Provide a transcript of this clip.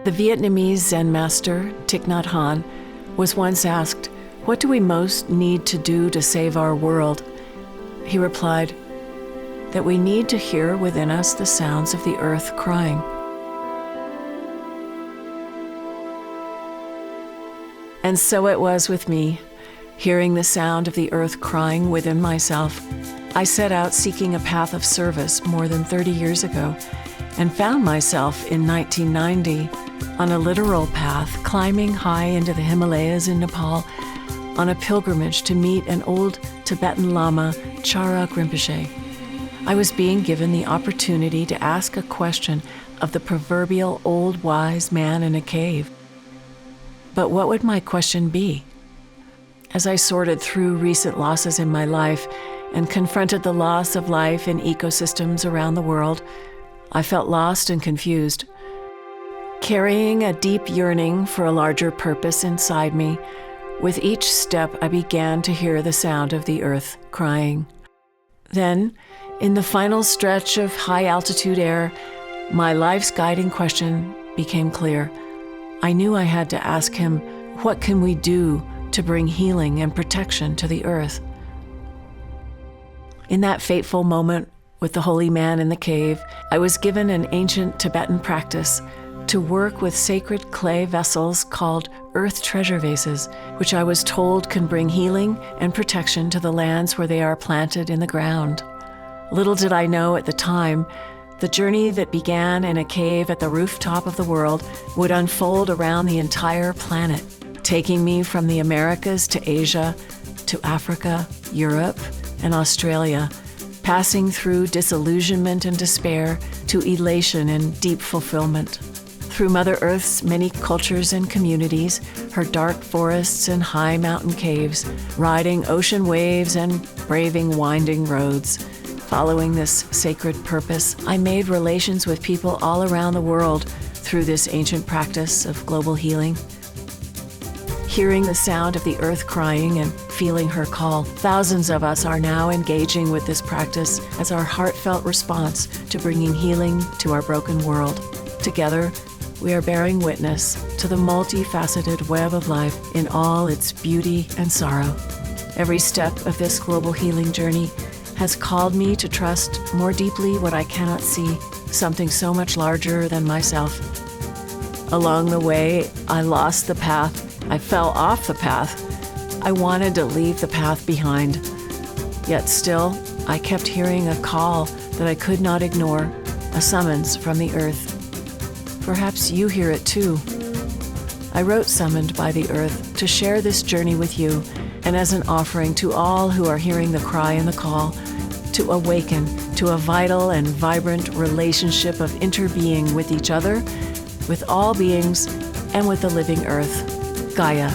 The Vietnamese Zen master, Thich Nhat Hanh, was once asked, "What do we most need to do to save our world?" He replied, "That we need to hear within us the sounds of the earth crying." And so it was with me. Hearing the sound of the earth crying within myself, I set out seeking a path of service more than 30 years ago, and found myself in 1990 on a literal path climbing high into the Himalayas in Nepal on a pilgrimage to meet an old Tibetan Lama, Charag Rinpoche. I was being given the opportunity to ask a question of the proverbial old wise man in a cave. But what would my question be? As I sorted through recent losses in my life and confronted the loss of life in ecosystems around the world, I felt lost and confused. Carrying a deep yearning for a larger purpose inside me, with each step I began to hear the sound of the earth crying. Then, in the final stretch of high-altitude air, my life's guiding question became clear. I knew I had to ask him, what can we do to bring healing and protection to the earth? In that fateful moment with the holy man in the cave, I was given an ancient Tibetan practice to work with sacred clay vessels called earth treasure vases, which I was told can bring healing and protection to the lands where they are planted in the ground. Little did I know at the time, the journey that began in a cave at the rooftop of the world would unfold around the entire planet, taking me from the Americas to Asia, to Africa, Europe, and Australia, passing through disillusionment and despair to elation and deep fulfillment. Through Mother Earth's many cultures and communities, her dark forests and high mountain caves, riding ocean waves and braving winding roads. Following this sacred purpose, I made relations with people all around the world through this ancient practice of global healing. Hearing the sound of the earth crying and feeling her call, thousands of us are now engaging with this practice as our heartfelt response to bringing healing to our broken world. Together, we are bearing witness to the multifaceted web of life in all its beauty and sorrow. Every step of this global healing journey has called me to trust more deeply what I cannot see, something so much larger than myself. Along the way, I lost the path. I fell off the path. I wanted to leave the path behind. Yet still, I kept hearing a call that I could not ignore, a summons from the earth. Perhaps you hear it too. I wrote Summoned by the Earth to share this journey with you, and as an offering to all who are hearing the cry and the call, to awaken to a vital and vibrant relationship of interbeing with each other, with all beings, and with the living earth, Gaia.